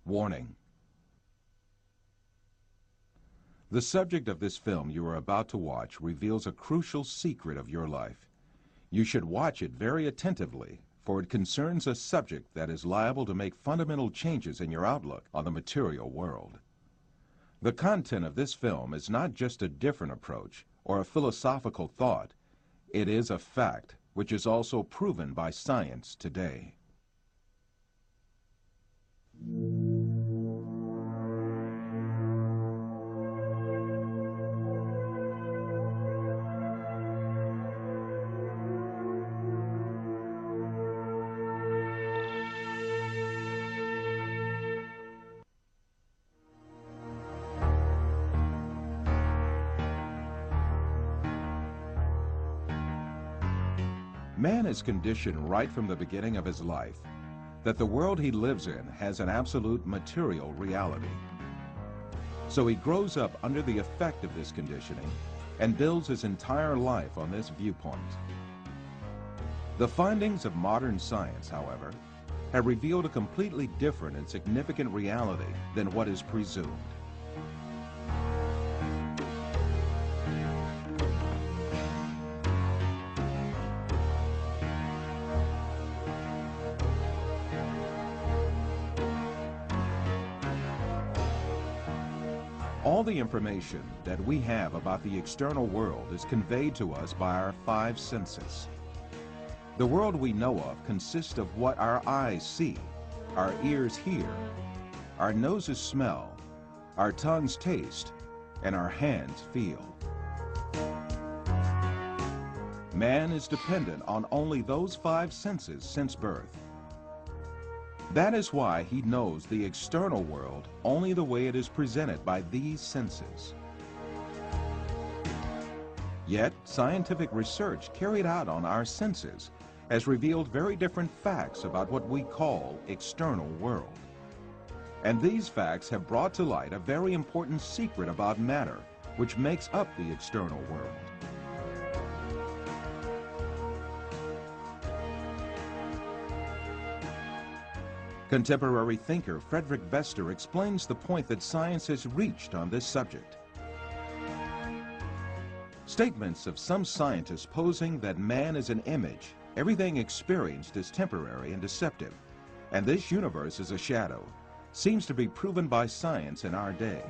Warning. The subject of this film you are about to watch reveals a crucial secret of your life. You should watch it very attentively, for it concerns a subject that is liable to make fundamental changes in your outlook on the material world. The content of this film is not just a different approach or a philosophical thought. It is a fact, which is also proven by science today. Man is conditioned right from the beginning of his life that the world he lives in has an absolute material reality. So he grows up under the effect of this conditioning and builds his entire life on this viewpoint. The findings of modern science, however, have revealed a completely different and significant reality than what is presumed. All the information that we have about the external world is conveyed to us by our five senses. The world we know of consists of what our eyes see, our ears hear, our noses smell, our tongues taste, and our hands feel. Man is dependent on only those five senses since birth. That is why he knows the external world only the way it is presented by these senses. Yet, scientific research carried out on our senses has revealed very different facts about what we call external world. And these facts have brought to light a very important secret about matter, which makes up the external world. Contemporary thinker Frederick Vester explains the point that science has reached on this subject. Statements of some scientists posing that man is an image, everything experienced is temporary and deceptive, and this universe is a shadow, seems to be proven by science in our day.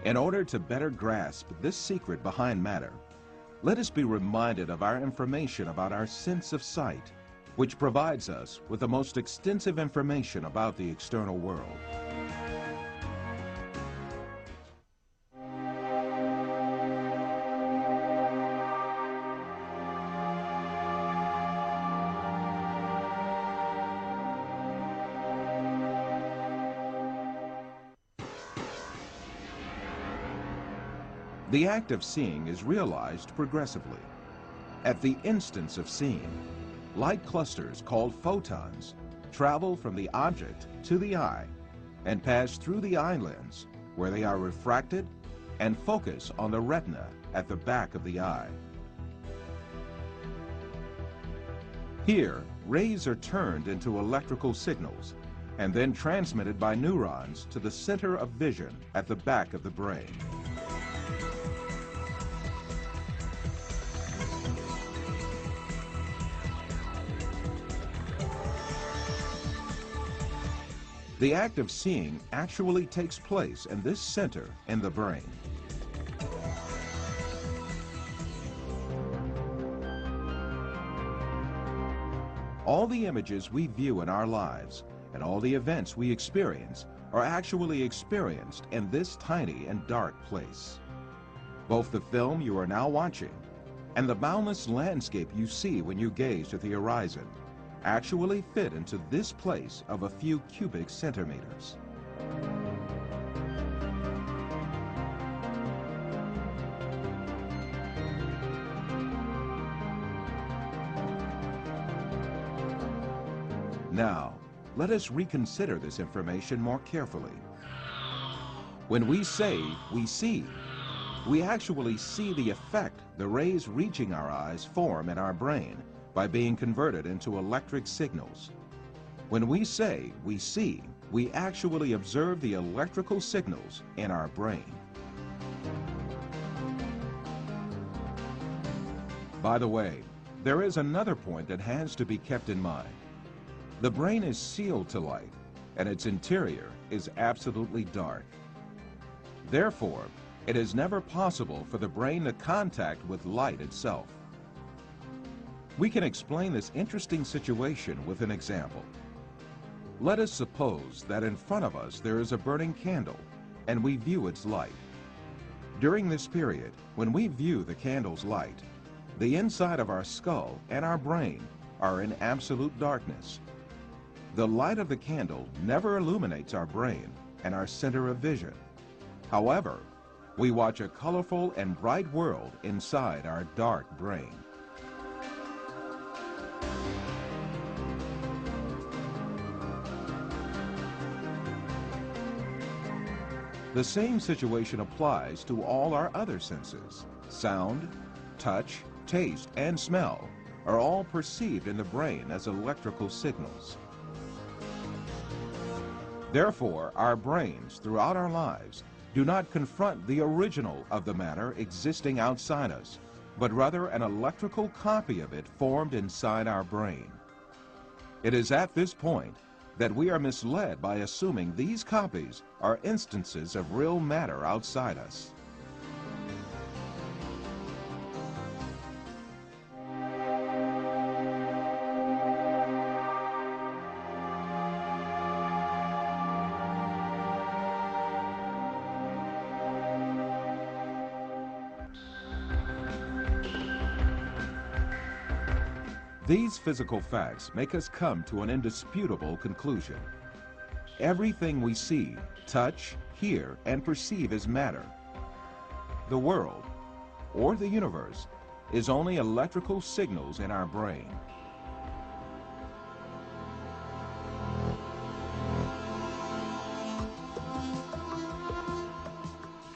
In order to better grasp this secret behind matter, let us be reminded of our information about our sense of sight, which provides us with the most extensive information about the external world. The act of seeing is realized progressively. At the instance of seeing, light clusters called photons travel from the object to the eye and pass through the eye lens, where they are refracted and focus on the retina at the back of the eye. Here, rays are turned into electrical signals and then transmitted by neurons to the center of vision at the back of the brain. The act of seeing actually takes place in this center in the brain. All the images we view in our lives and all the events we experience are actually experienced in this tiny and dark place. Both the film you are now watching and the boundless landscape you see when you gaze at the horizon actually fit into this place of a few cubic centimeters. Now, let us reconsider this information more carefully. When we say we see, we actually see the effect the rays reaching our eyes form in our brain by being converted into electric signals. When we say we see, we actually observe the electrical signals in our brain. By the way, there is another point that has to be kept in mind. The brain is sealed to light, and its interior is absolutely dark. Therefore, it is never possible for the brain to contact with light itself. We can explain this interesting situation with an example. Let us suppose that in front of us there is a burning candle, and we view its light. During this period, when we view the candle's light, the inside of our skull and our brain are in absolute darkness. The light of the candle never illuminates our brain and our center of vision. However, we watch a colorful and bright world inside our dark brain. The same situation applies to all our other senses. Sound, touch, taste, and smell are all perceived in the brain as electrical signals. Therefore, our brains throughout our lives do not confront the original of the matter existing outside us, but rather an electrical copy of it formed inside our brain. It is at this point that we are misled by assuming these copies are instances of real matter outside us. These physical facts make us come to an indisputable conclusion. Everything we see, touch, hear, and perceive is matter. The world, or the universe, is only electrical signals in our brain.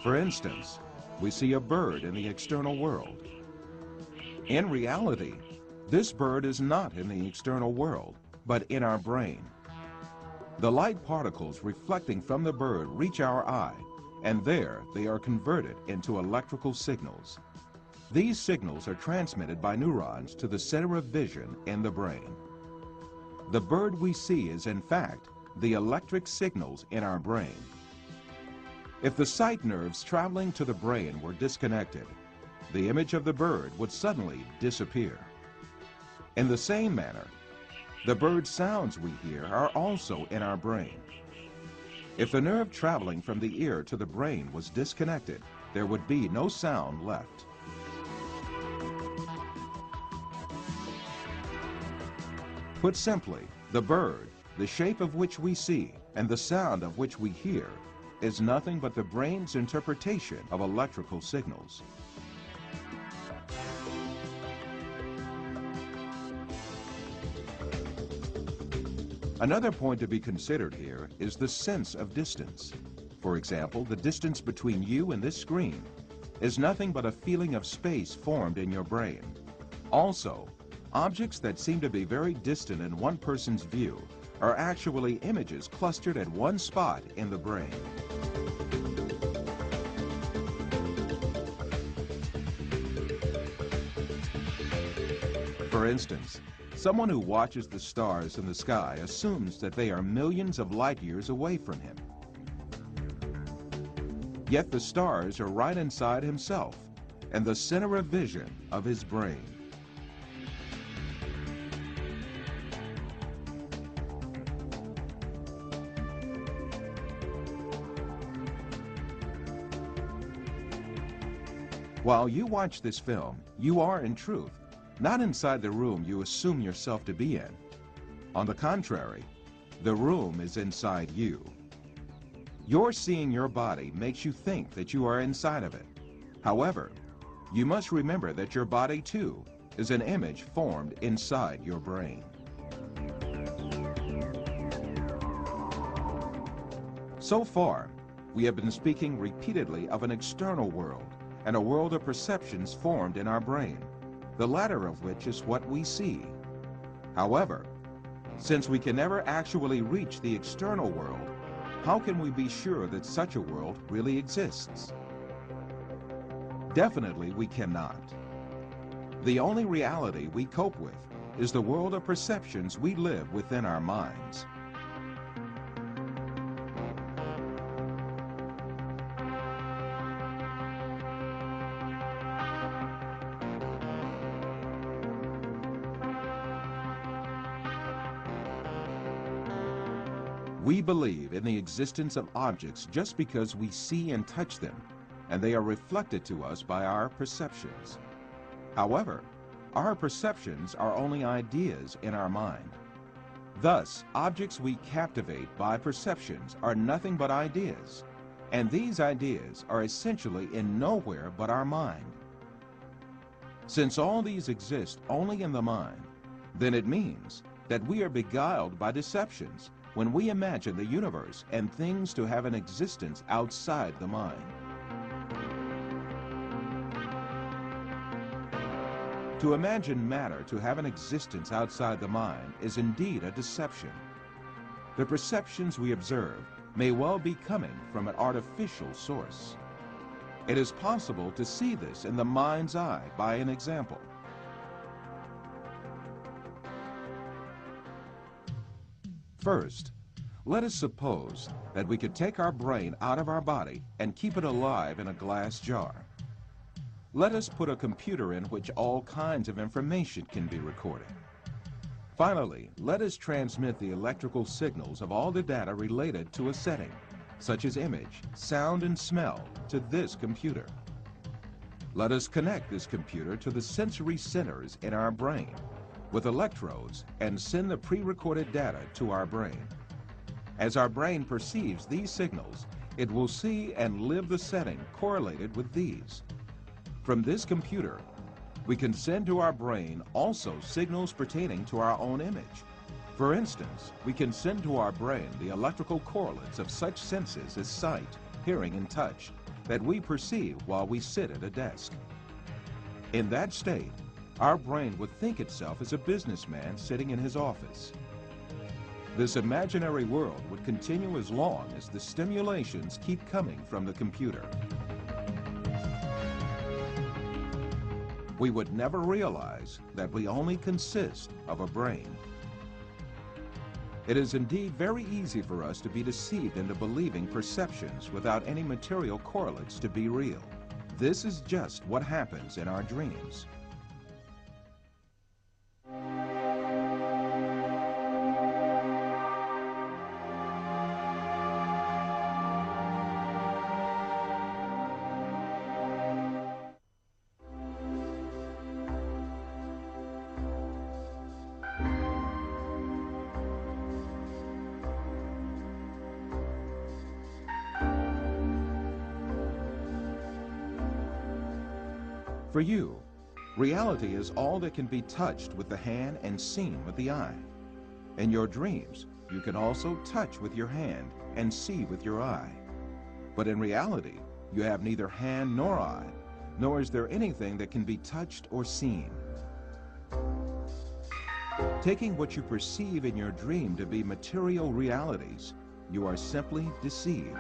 For instance, we see a bird in the external world. In reality, this bird is not in the external world, but in our brain. The light particles reflecting from the bird reach our eye, and there they are converted into electrical signals. These signals are transmitted by neurons to the center of vision in the brain. The bird we see is, in fact, the electric signals in our brain. If the sight nerves traveling to the brain were disconnected, the image of the bird would suddenly disappear. In the same manner, the bird sounds we hear are also in our brain. If the nerve traveling from the ear to the brain was disconnected, there would be no sound left. Put simply, the bird, the shape of which we see, and the sound of which we hear, is nothing but the brain's interpretation of electrical signals. Another point to be considered here is the sense of distance. For example, the distance between you and this screen is nothing but a feeling of space formed in your brain. Also, objects that seem to be very distant in one person's view are actually images clustered at one spot in the brain. For instance, someone who watches the stars in the sky assumes that they are millions of light years away from him. Yet the stars are right inside himself and the center of vision of his brain. While you watch this film, you are in truth not inside the room you assume yourself to be in. On the contrary, the room is inside you. Your seeing your body makes you think that you are inside of it. However, you must remember that your body, too, is an image formed inside your brain. So far, we have been speaking repeatedly of an external world and a world of perceptions formed in our brain, the latter of which is what we see. However, Since we can never actually reach the external world, how can we be sure that such a world really exists? Definitely we cannot. The only reality we cope with is the world of perceptions we live within our minds. We believe in the existence of objects just because we see and touch them, and they are reflected to us by our perceptions. However, our perceptions are only ideas in our mind. Thus, objects we captivate by perceptions are nothing but ideas, and these ideas are essentially in nowhere but our mind. Since all these exist only in the mind, then it means that we are beguiled by deceptions when we imagine the universe and things to have an existence outside the mind. To imagine matter to have an existence outside the mind is indeed a deception. The perceptions we observe may well be coming from an artificial source. It is possible to see this in the mind's eye by an example. First, let us suppose that we could take our brain out of our body and keep it alive in a glass jar. Let us put a computer in which all kinds of information can be recorded. Finally, let us transmit the electrical signals of all the data related to a setting, such as image, sound, and smell, to this computer. Let us connect this computer to the sensory centers in our brain with electrodes and send the pre-recorded data to our brain. As our brain perceives these signals, it will see and live the setting correlated with these. From this computer, we can send to our brain also signals pertaining to our own image. For instance, we can send to our brain the electrical correlates of such senses as sight, hearing, and touch that we perceive while we sit at a desk. In that state, our brain would think itself as a businessman sitting in his office. This imaginary world would continue as long as the stimulations keep coming from the computer. We would never realize that we only consist of a brain. It is indeed very easy for us to be deceived into believing perceptions without any material correlates to be real. This is just what happens in our dreams. For you, reality is all that can be touched with the hand and seen with the eye. In your dreams, you can also touch with your hand and see with your eye. But in reality, you have neither hand nor eye, nor is there anything that can be touched or seen. Taking what you perceive in your dream to be material realities, you are simply deceived.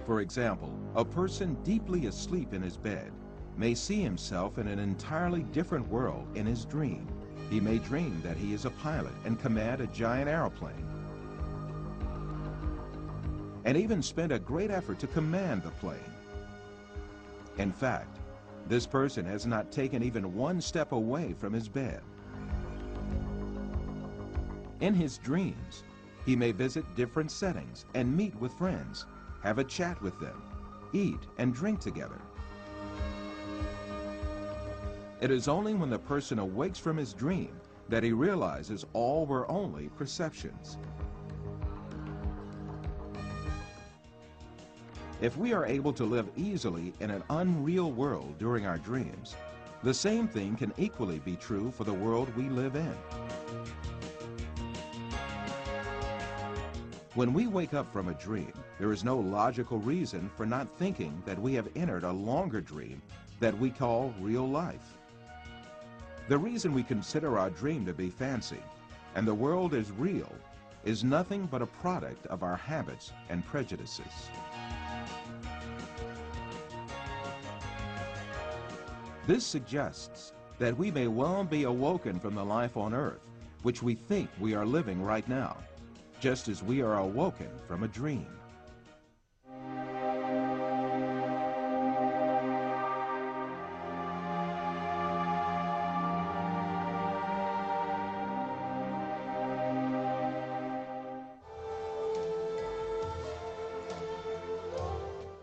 For example, a person deeply asleep in his bed may see himself in an entirely different world in his dream. He may dream that he is a pilot and command a giant airplane, and even spend a great effort to command the plane. In fact, this person has not taken even one step away from his bed. In his dreams, he may visit different settings and meet with friends, have a chat with them, eat and drink together. It is only when the person awakes from his dream that he realizes all were only perceptions. If we are able to live easily in an unreal world during our dreams, the same thing can equally be true for the world we live in. When we wake up from a dream, there is no logical reason for not thinking that we have entered a longer dream that we call real life. The reason we consider our dream to be fancy and the world as real is nothing but a product of our habits and prejudices. This suggests that we may well be awoken from the life on earth, which we think we are living right now, just as we are awoken from a dream.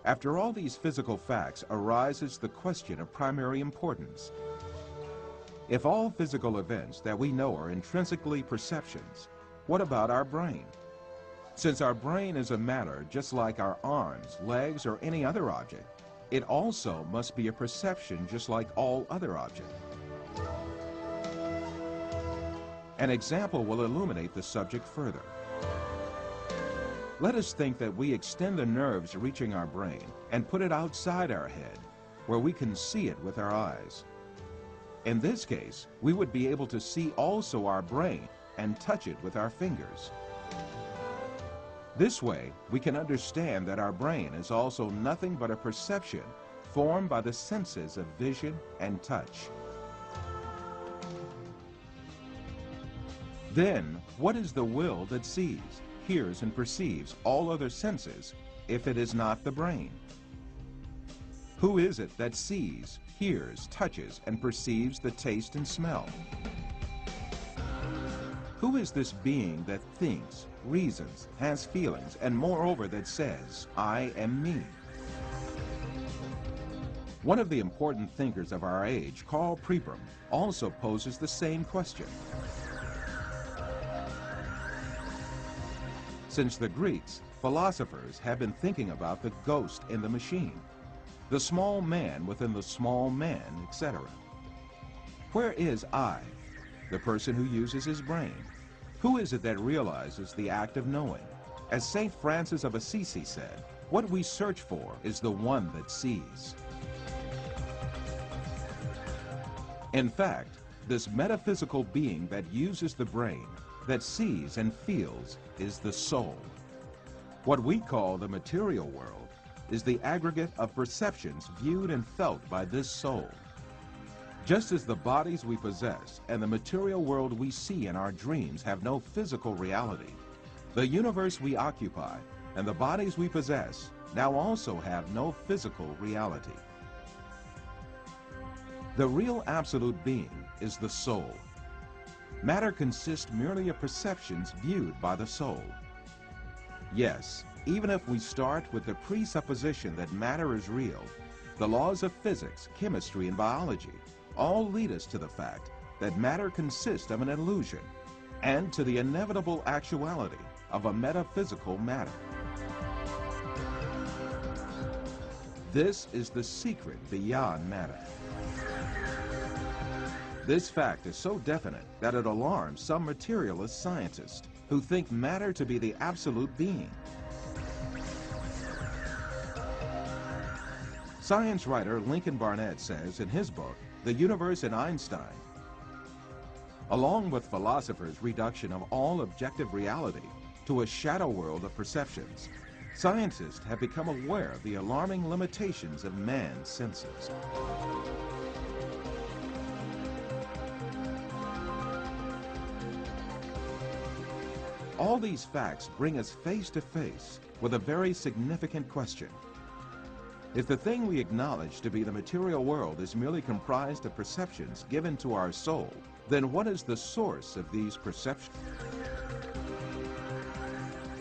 After all these physical facts arises the question of primary importance. If all physical events that we know are intrinsically perceptions, what about our brain? Since our brain is a matter just like our arms, legs, or any other object, it also must be a perception just like all other objects. An example will illuminate the subject further. Let us think that we extend the nerves reaching our brain and put it outside our head, where we can see it with our eyes. In this case, we would be able to see also our brain and touch it with our fingers. This way, we can understand that our brain is also nothing but a perception formed by the senses of vision and touch. Then, what is the will that sees, hears, and perceives all other senses if it is not the brain? Who is it that sees, hears, touches, and perceives the taste and smell? Who is this being that thinks, reasons, has feelings, and moreover that says, I am me? One of the important thinkers of our age, Karl Popper, also poses the same question. Since the Greeks, philosophers have been thinking about the ghost in the machine, the small man within the small man, etc. Where is I, the person who uses his brain? Who is it that realizes the act of knowing? As St. Francis of Assisi said, what we search for is the one that sees. In fact, this metaphysical being that uses the brain, that sees and feels, is the soul. What we call the material world is the aggregate of perceptions viewed and felt by this soul. Just as the bodies we possess and the material world we see in our dreams have no physical reality, the universe we occupy and the bodies we possess now also have no physical reality. The real absolute being is the soul. Matter consists merely of perceptions viewed by the soul. Yes, even if we start with the presupposition that matter is real, the laws of physics, chemistry, and biology all lead us to the fact that matter consists of an illusion and to the inevitable actuality of a metaphysical matter. This is the secret beyond matter. This fact is so definite that it alarms some materialist scientists who think matter to be the absolute being. Science writer Lincoln Barnett says in his book, The Universe and Einstein, along with philosophers' reduction of all objective reality to a shadow world of perceptions, scientists have become aware of the alarming limitations of man's senses. All these facts bring us face to face with a very significant question. If the thing we acknowledge to be the material world is merely comprised of perceptions given to our soul, then what is the source of these perceptions?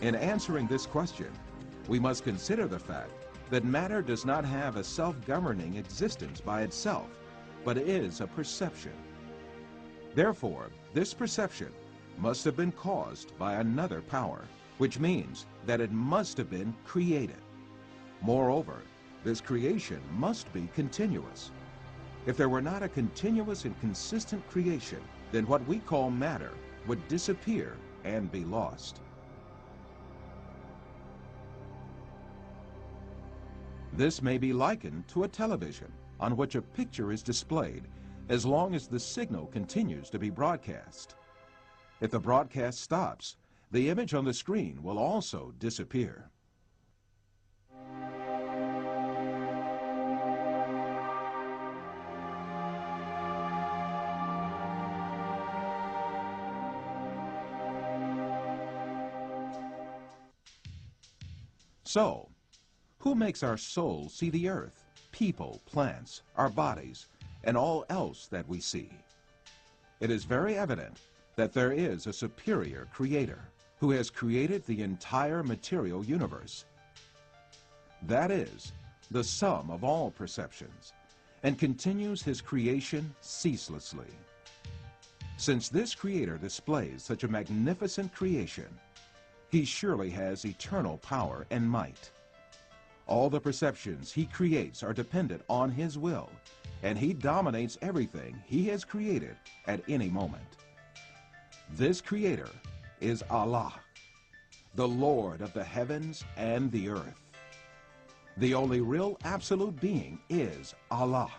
In answering this question, we must consider the fact that matter does not have a self-governing existence by itself, but is a perception. Therefore, this perception must have been caused by another power, which means that it must have been created. Moreover, this creation must be continuous. If there were not a continuous and consistent creation, then what we call matter would disappear and be lost. This may be likened to a television on which a picture is displayed as long as the signal continues to be broadcast. If the broadcast stops, the image on the screen will also disappear. So, who makes our soul see the earth, people, plants, our bodies, and all else that we see? It is very evident that there is a superior creator who has created the entire material universe. That is, the sum of all perceptions, and continues his creation ceaselessly. Since this creator displays such a magnificent creation, he surely has eternal power and might. All the perceptions he creates are dependent on his will, and he dominates everything he has created at any moment. This creator is Allah, the Lord of the heavens and the earth. The only real absolute being is Allah.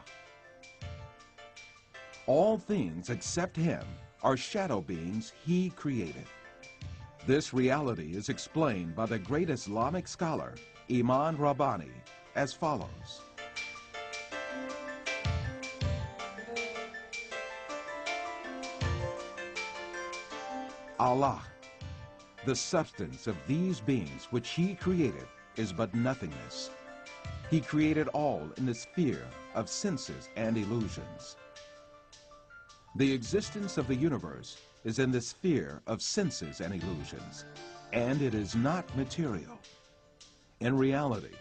All things except him are shadow beings he created. This reality is explained by the great Islamic scholar, Imam Rabbani, as follows. Allah, the substance of these beings which he created, is but nothingness. He created all in the sphere of senses and illusions. The existence of the universe is in the sphere of senses and illusions, and it is not material. In reality,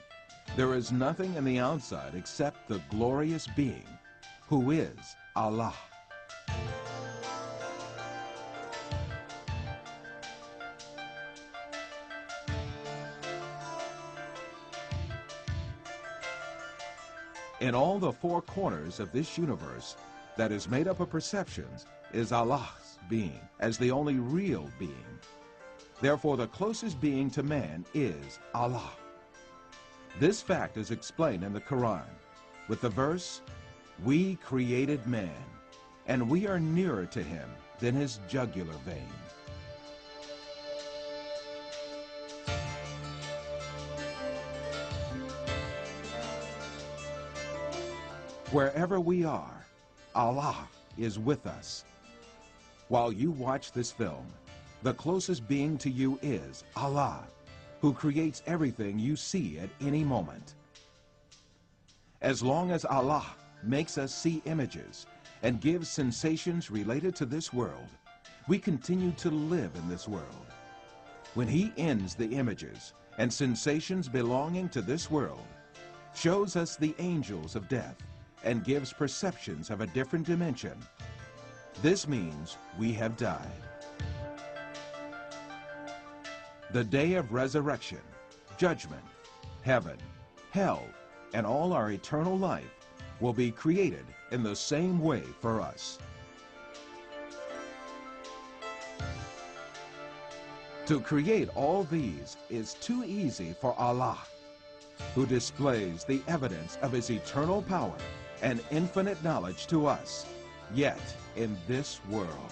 there is nothing in the outside except the glorious being, who is Allah. In all the four corners of this universe that is made up of perceptions is Allah's being as the only real being. Therefore, the closest being to man is Allah. This fact is explained in the Quran with the verse, "We created man, and we are nearer to him than his jugular vein." Wherever we are, Allah is with us. While you watch this film, the closest being to you is Allah, who creates everything you see at any moment. As long as Allah makes us see images and gives sensations related to this world, we continue to live in this world. When he ends the images and sensations belonging to this world, shows us the angels of death, and gives perceptions of a different dimension, this means we have died. The day of resurrection, judgment, heaven, hell, and all our eternal life will be created in the same way for us. To create all these is too easy for Allah, who displays the evidence of his eternal power and infinite knowledge to us, yet in this world.